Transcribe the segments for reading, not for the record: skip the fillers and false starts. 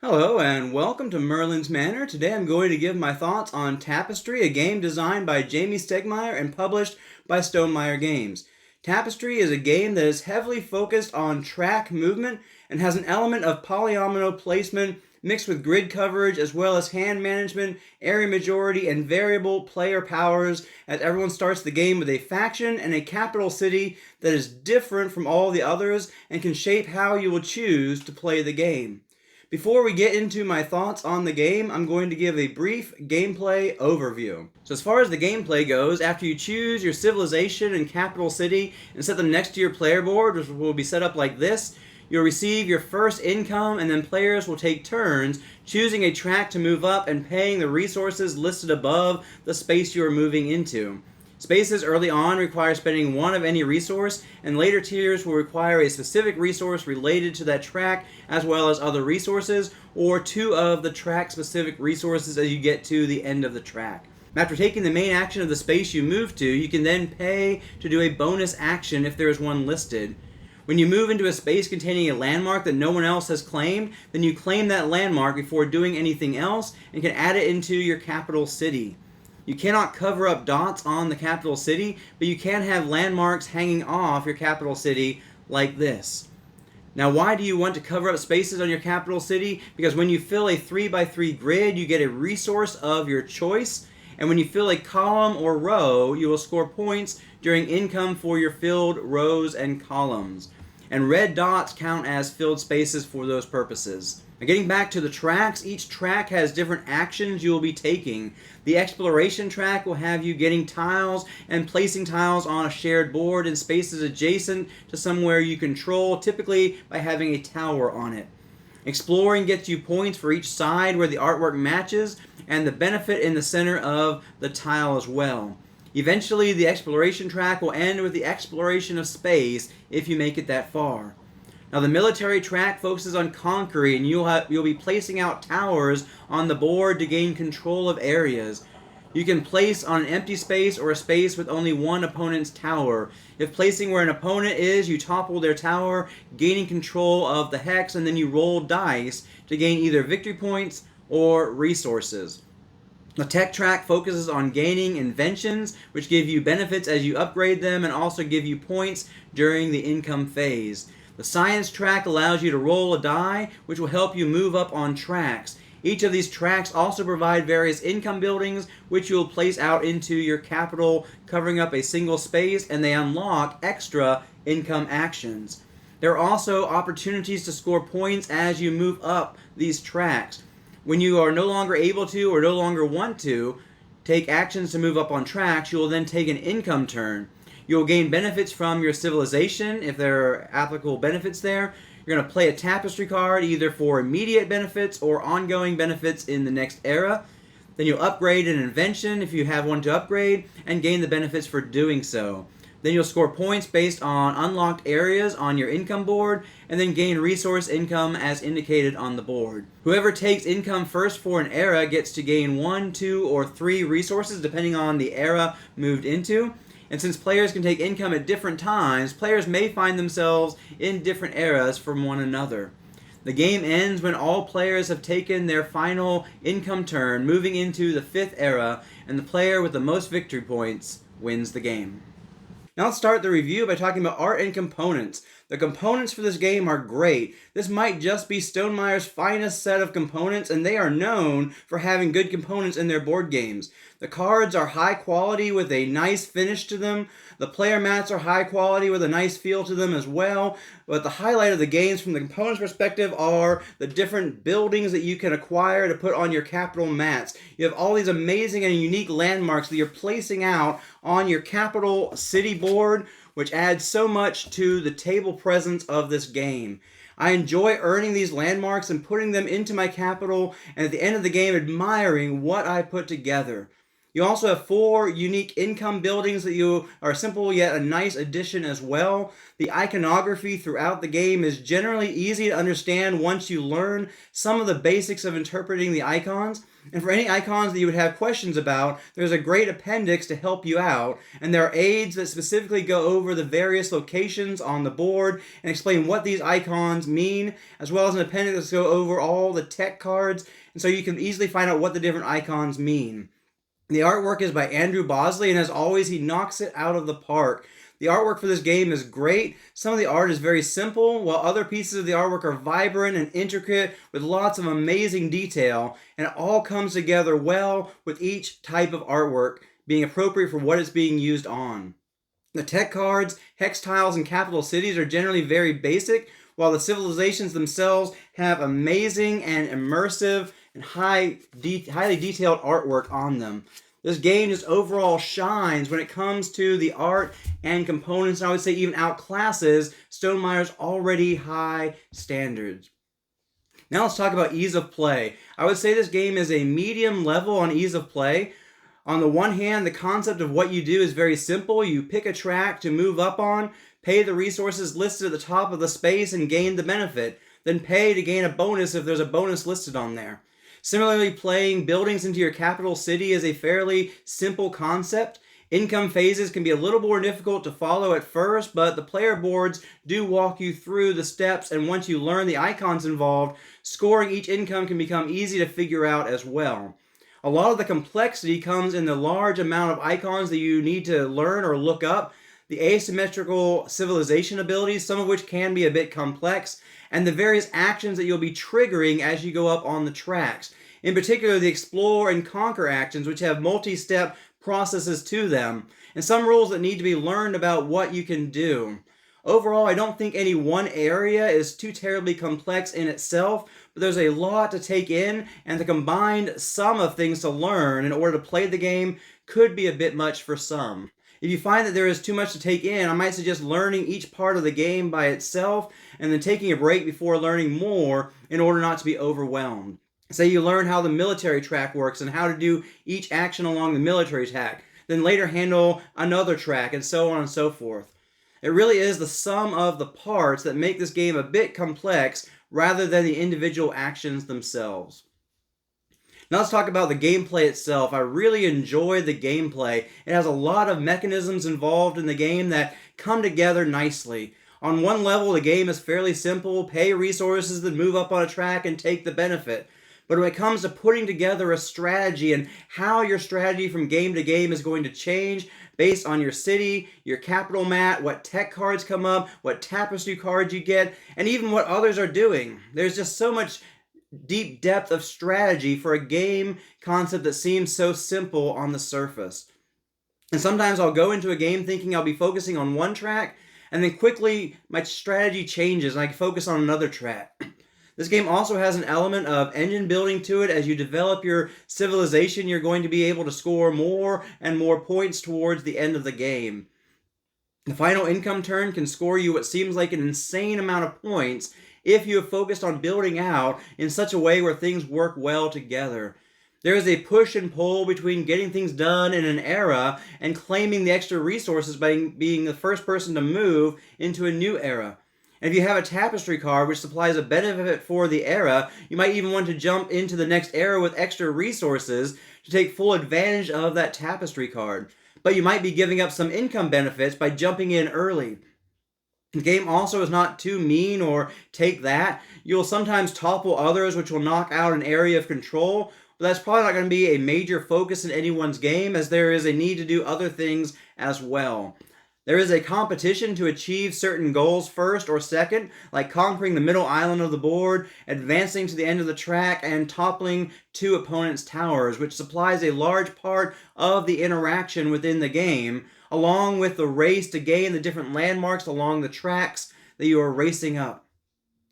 Hello and welcome to Merlin's Manor. Today I'm going to give my thoughts on Tapestry, a game designed by Jamey Stegmaier and published by Stonemaier Games. Tapestry is a game that is heavily focused on track movement and has an element of polyomino placement mixed with grid coverage as well as hand management, area majority, and variable player powers as everyone starts the game with a faction and a capital city that is different from all the others and can shape how you will choose to play the game. Before we get into my thoughts on the game, I'm going to give a brief gameplay overview. So as far as the gameplay goes, after you choose your civilization and capital city and set them next to your player board, which will be set up like this, you'll receive your first income, and then players will take turns choosing a track to move up and paying the resources listed above the space you are moving into. Spaces early on require spending one of any resource, and later tiers will require a specific resource related to that track, as well as other resources, or two of the track-specific resources as you get to the end of the track. After taking the main action of the space you move to, you can then pay to do a bonus action if there is one listed. When you move into a space containing a landmark that no one else has claimed, then you claim that landmark before doing anything else and can add it into your capital city. You cannot cover up dots on the capital city, but you can have landmarks hanging off your capital city like this. Now, why do you want to cover up spaces on your capital city? Because when you fill a 3x3 grid, you get a resource of your choice, and when you fill a column or row, you will score points during income for your filled rows and columns. And red dots count as filled spaces for those purposes. Now, getting back to the tracks, each track has different actions you will be taking. The exploration track will have you getting tiles and placing tiles on a shared board in spaces adjacent to somewhere you control, typically by having a tower on it. Exploring gets you points for each side where the artwork matches, and the benefit in the center of the tile as well. Eventually, the exploration track will end with the exploration of space if you make it that far. Now, the military track focuses on conquering, and you'll be placing out towers on the board to gain control of areas. You can place on an empty space or a space with only one opponent's tower. If placing where an opponent is, you topple their tower, gaining control of the hex, and then you roll dice to gain either victory points or resources. The tech track focuses on gaining inventions, which give you benefits as you upgrade them and also give you points during the income phase. The science track allows you to roll a die, which will help you move up on tracks. Each of these tracks also provide various income buildings, which you will place out into your capital, covering up a single space, and they unlock extra income actions. There are also opportunities to score points as you move up these tracks. When you are no longer able to or no longer want to take actions to move up on tracks, you will then take an income turn. You will gain benefits from your civilization if there are applicable benefits there. You're going to play a tapestry card either for immediate benefits or ongoing benefits in the next era. Then you'll upgrade an invention if you have one to upgrade and gain the benefits for doing so. Then you'll score points based on unlocked areas on your income board, and then gain resource income as indicated on the board. Whoever takes income first for an era gets to gain 1, 2, or 3 resources depending on the era moved into. And since players can take income at different times, players may find themselves in different eras from one another. The game ends when all players have taken their final income turn, moving into the 5th era, and the player with the most victory points wins the game. Now let's start the review by talking about art and components. The components for this game are great. This might just be Stonemaier's finest set of components, and they are known for having good components in their board games. The cards are high quality with a nice finish to them. The player mats are high quality with a nice feel to them as well. But the highlight of the games from the components perspective are the different buildings that you can acquire to put on your capital mats. You have all these amazing and unique landmarks that you're placing out on your capital city board, which adds so much to the table presence of this game. I enjoy earning these landmarks and putting them into my capital, and at the end of the game admiring what I put together. You also have 4 unique income buildings that you are simple yet a nice addition as well. The iconography throughout the game is generally easy to understand once you learn some of the basics of interpreting the icons. And for any icons that you would have questions about, there's a great appendix to help you out. And there are aids that specifically go over the various locations on the board and explain what these icons mean, as well as an appendix that go over all the tech cards. And so you can easily find out what the different icons mean. The artwork is by Andrew Bosley, and as always, he knocks it out of the park. The artwork for this game is great. Some of the art is very simple, while other pieces of the artwork are vibrant and intricate with lots of amazing detail, and it all comes together well with each type of artwork being appropriate for what it's being used on. The tech cards, hex tiles, and capital cities are generally very basic, while the civilizations themselves have amazing and immersive and highly detailed artwork on them. This game just overall shines when it comes to the art and components, and I would say even outclasses Stonemeier's already high standards. Now let's talk about ease of play. I would say this game is a medium level on ease of play. On the one hand, the concept of what you do is very simple. You pick a track to move up on, pay the resources listed at the top of the space, and gain the benefit. Then pay to gain a bonus if there's a bonus listed on there. Similarly, playing buildings into your capital city is a fairly simple concept. Income phases can be a little more difficult to follow at first, but the player boards do walk you through the steps, and once you learn the icons involved, scoring each income can become easy to figure out as well. A lot of the complexity comes in the large amount of icons that you need to learn or look up, the asymmetrical civilization abilities, some of which can be a bit complex, and the various actions that you'll be triggering as you go up on the tracks. In particular, the explore and conquer actions, which have multi-step processes to them, and some rules that need to be learned about what you can do. Overall, I don't think any one area is too terribly complex in itself, but there's a lot to take in, and the combined sum of things to learn in order to play the game could be a bit much for some. If you find that there is too much to take in, I might suggest learning each part of the game by itself and then taking a break before learning more in order not to be overwhelmed. Say you learn how the military track works and how to do each action along the military track, then later handle another track, and so on and so forth. It really is the sum of the parts that make this game a bit complex rather than the individual actions themselves. Now let's talk about the gameplay itself. I really enjoy the gameplay. It has a lot of mechanisms involved in the game that come together nicely. On one level, the game is fairly simple. Pay resources, then move up on a track and take the benefit. But when it comes to putting together a strategy and how your strategy from game to game is going to change based on your city, your capital mat, what tech cards come up, what tapestry cards you get, and even what others are doing. There's just so much deep depth of strategy for a game concept that seems so simple on the surface. And sometimes I'll go into a game thinking I'll be focusing on one track, and then quickly my strategy changes and I focus on another track. This game also has an element of engine building to it. As you develop your civilization, you're going to be able to score more and more points towards the end of the game. The final income turn can score you what seems like an insane amount of points if you have focused on building out in such a way where things work well together. There is a push and pull between getting things done in an era and claiming the extra resources by being the first person to move into a new era. And if you have a tapestry card which supplies a benefit for the era, you might even want to jump into the next era with extra resources to take full advantage of that tapestry card. But you might be giving up some income benefits by jumping in early. The game also is not too mean or take that. You'll sometimes topple others, which will knock out an area of control, but that's probably not going to be a major focus in anyone's game, as there is a need to do other things as well. There is a competition to achieve certain goals first or second, like conquering the middle island of the board, advancing to the end of the track, and toppling two opponents' towers, which supplies a large part of the interaction within the game, along with the race to gain the different landmarks along the tracks that you are racing up.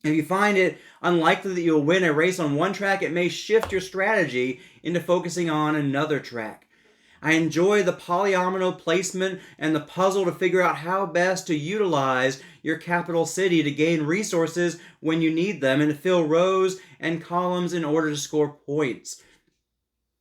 If you find it unlikely that you'll win a race on one track, it may shift your strategy into focusing on another track. I enjoy the polyomino placement and the puzzle to figure out how best to utilize your capital city to gain resources when you need them and to fill rows and columns in order to score points.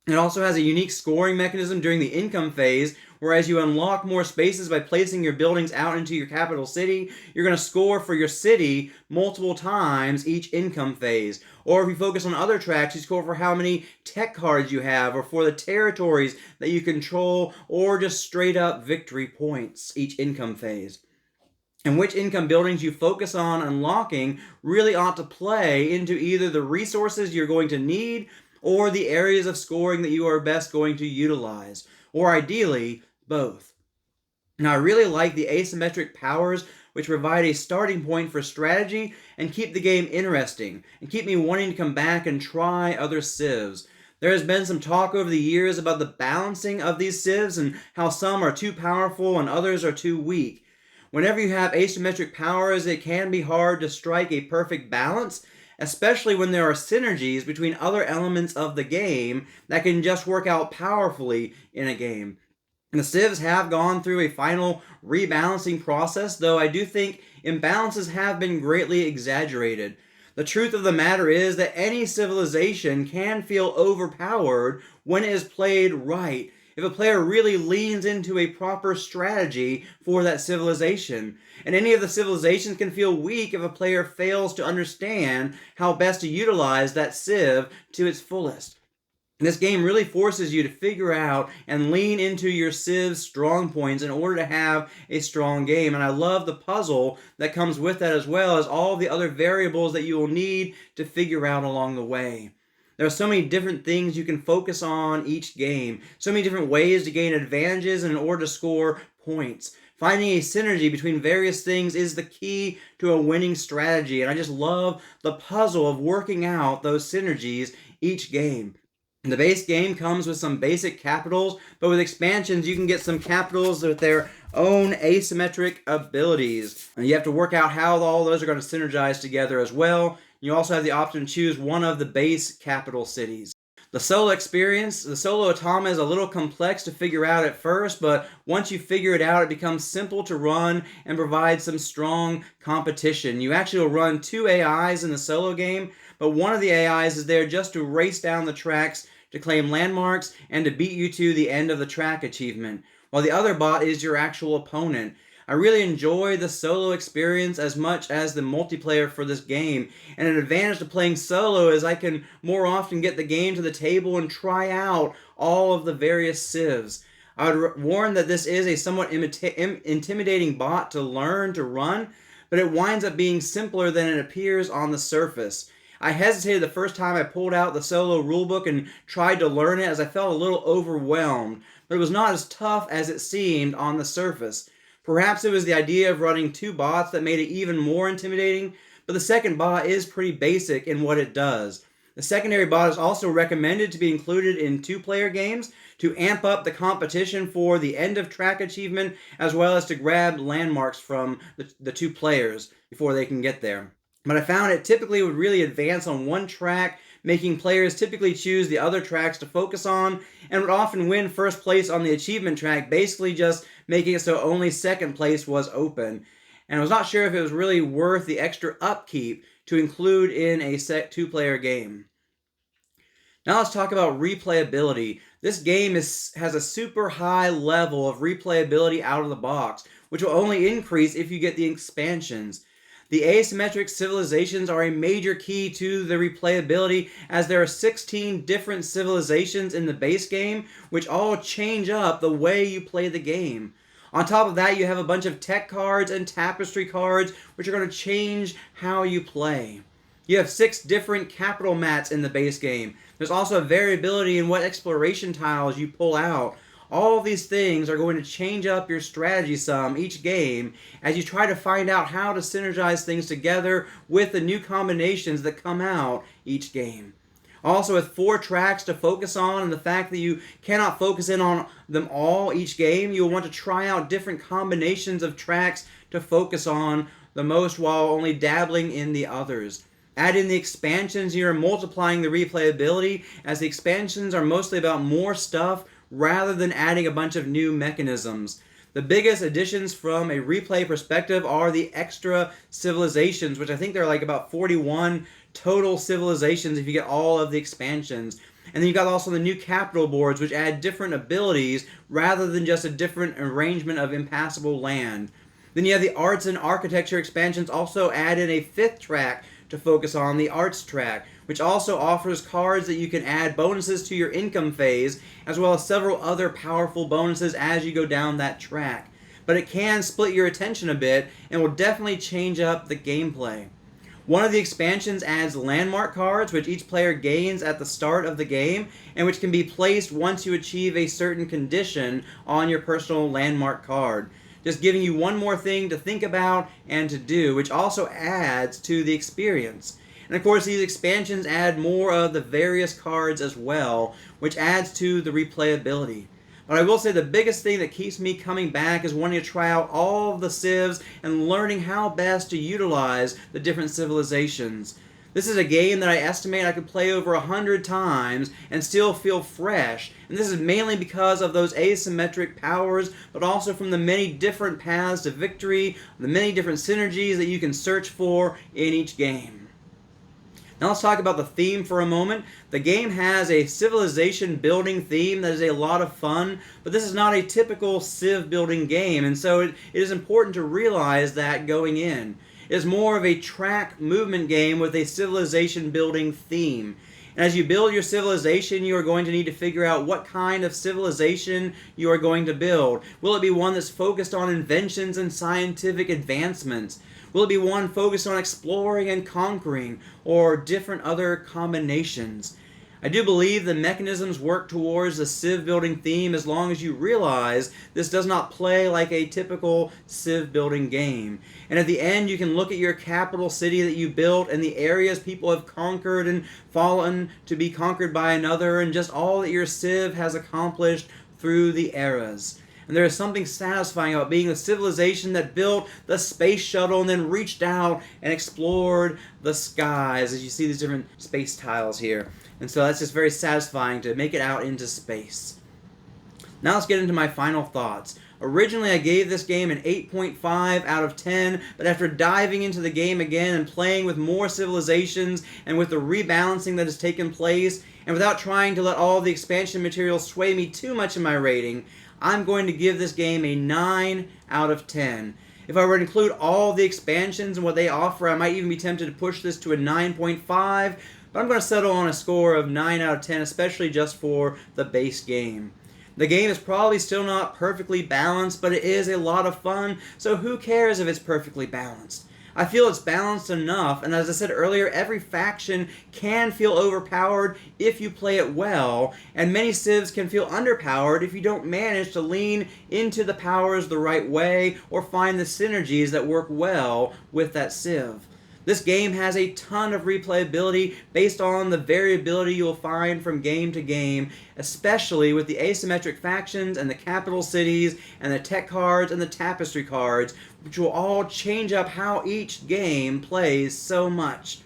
It also has a unique scoring mechanism during the income phase, whereas you unlock more spaces by placing your buildings out into your capital city, you're going to score for your city multiple times each income phase. Or if you focus on other tracks, you score for how many tech cards you have, or for the territories that you control, or just straight up victory points each income phase. And which income buildings you focus on unlocking really ought to play into either the resources you're going to need or the areas of scoring that you are best going to utilize, or ideally, both. Now, I really like the asymmetric powers, which provide a starting point for strategy and keep the game interesting, and keep me wanting to come back and try other civs. There has been some talk over the years about the balancing of these civs and how some are too powerful and others are too weak. Whenever you have asymmetric powers, it can be hard to strike a perfect balance, especially when there are synergies between other elements of the game that can just work out powerfully in a game. And the civs have gone through a final rebalancing process, though I do think imbalances have been greatly exaggerated. The truth of the matter is that any civilization can feel overpowered when it is played right, if a player really leans into a proper strategy for that civilization. And any of the civilizations can feel weak if a player fails to understand how best to utilize that civ to its fullest. This game really forces you to figure out and lean into your civ's strong points in order to have a strong game. And I love the puzzle that comes with that, as well as all the other variables that you will need to figure out along the way. There are so many different things you can focus on each game, so many different ways to gain advantages in order to score points. Finding a synergy between various things is the key to a winning strategy, and I just love the puzzle of working out those synergies each game. The base game comes with some basic capitals, but with expansions you can get some capitals with their own asymmetric abilities. And you have to work out how all those are going to synergize together as well. You also have the option to choose one of the base capital cities. The solo experience, the solo automa is a little complex to figure out at first, but once you figure it out, it becomes simple to run and provide some strong competition. You actually will run 2 AIs in the solo game, but one of the AIs is there just to race down the tracks to claim landmarks and to beat you to the end of the track achievement, while the other bot is your actual opponent. I really enjoy the solo experience as much as the multiplayer for this game, and an advantage to playing solo is I can more often get the game to the table and try out all of the various civs. I would warn that this is a somewhat intimidating bot to learn to run, but it winds up being simpler than it appears on the surface. I hesitated the first time I pulled out the solo rulebook and tried to learn it, as I felt a little overwhelmed, but it was not as tough as it seemed on the surface. Perhaps it was the idea of running 2 bots that made it even more intimidating, but the second bot is pretty basic in what it does. The secondary bot is also recommended to be included in 2-player games to amp up the competition for the end of track achievement, as well as to grab landmarks from the 2 players before they can get there. But I found it typically would really advance on one track, making players typically choose the other tracks to focus on, and would often win first place on the achievement track, basically just making it so only second place was open. And I was not sure if it was really worth the extra upkeep to include in a 2-player game. Now let's talk about replayability. This game has a super high level of replayability out of the box, which will only increase if you get the expansions. The asymmetric civilizations are a major key to the replayability, as there are 16 different civilizations in the base game, which all change up the way you play the game. On top of that, you have a bunch of tech cards and tapestry cards, which are going to change how you play. You have 6 different capital mats in the base game. There's also a variability in what exploration tiles you pull out. All of these things are going to change up your strategy some each game as you try to find out how to synergize things together with the new combinations that come out each game. Also, with 4 tracks to focus on, and the fact that you cannot focus in on them all each game, you'll want to try out different combinations of tracks to focus on the most while only dabbling in the others. Add in the expansions, you're multiplying the replayability, as the expansions are mostly about more stuff rather than adding a bunch of new mechanisms. The biggest additions from a replay perspective are the extra civilizations, which I think they're like about 41 total civilizations if you get all of the expansions. And then you've got also the new capital boards, which add different abilities rather than just a different arrangement of impassable land. Then you have the arts and architecture expansions also add in a 5th track to focus on, the arts track, which also offers cards that you can add bonuses to your income phase, as well as several other powerful bonuses as you go down that track. But it can split your attention a bit and will definitely change up the gameplay. One of the expansions adds landmark cards, which each player gains at the start of the game, and which can be placed once you achieve a certain condition on your personal landmark card. Just giving you one more thing to think about and to do, which also adds to the experience. And of course, these expansions add more of the various cards as well, which adds to the replayability. But I will say the biggest thing that keeps me coming back is wanting to try out all of the civs and learning how best to utilize the different civilizations. This is a game that I estimate I could play over 100 times and still feel fresh. And this is mainly because of those asymmetric powers, but also from the many different paths to victory, the many different synergies that you can search for in each game. Now let's talk about the theme for a moment. The game has a civilization building theme that is a lot of fun, but this is not a typical civ building game, and so it is important to realize that going in. It is more of a track movement game with a civilization building theme. And as you build your civilization, you are going to need to figure out what kind of civilization you are going to build. Will it be one that's focused on inventions and scientific advancements? Will it be one focused on exploring and conquering, or different other combinations? I do believe the mechanisms work towards the civ building theme as long as you realize this does not play like a typical civ building game. And at the end, you can look at your capital city that you built and the areas people have conquered and fallen to be conquered by another, and just all that your civ has accomplished through the eras. And there is something satisfying about being the civilization that built the space shuttle and then reached out and explored the skies, as you see these different space tiles here. And so that's just very satisfying to make it out into space. Now let's get into my final thoughts. Originally, I gave this game an 8.5 out of 10, but after diving into the game again and playing with more civilizations and with the rebalancing that has taken place, and without trying to let all the expansion material sway me too much in my rating, I'm going to give this game a 9 out of 10. If I were to include all the expansions and what they offer, I might even be tempted to push this to a 9.5, but I'm going to settle on a score of 9 out of 10, especially just for the base game. The game is probably still not perfectly balanced, but it is a lot of fun, so who cares if it's perfectly balanced? I feel it's balanced enough, and as I said earlier, every faction can feel overpowered if you play it well, and many civs can feel underpowered if you don't manage to lean into the powers the right way or find the synergies that work well with that civ. This game has a ton of replayability based on the variability you'll find from game to game, especially with the asymmetric factions and the capital cities and the tech cards and the tapestry cards, which will all change up how each game plays so much.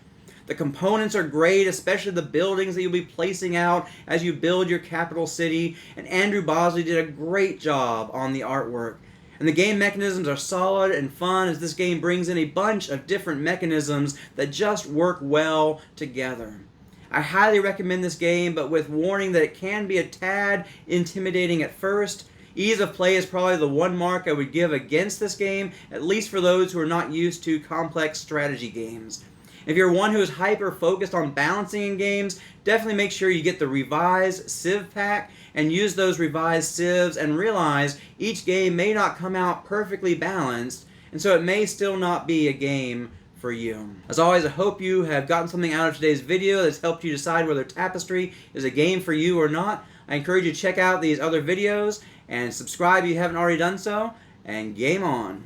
The components are great, especially the buildings that you'll be placing out as you build your capital city, and Andrew Bosley did a great job on the artwork. And the game mechanisms are solid and fun, as this game brings in a bunch of different mechanisms that just work well together. I highly recommend this game, but with warning that it can be a tad intimidating at first. Ease of play is probably the one mark I would give against this game, at least for those who are not used to complex strategy games. If you're one who is hyper-focused on balancing in games, definitely make sure you get the revised Civ pack and use those revised Civs and realize each game may not come out perfectly balanced, and so it may still not be a game for you. As always, I hope you have gotten something out of today's video that's helped you decide whether Tapestry is a game for you or not. I encourage you to check out these other videos and subscribe if you haven't already done so, and game on.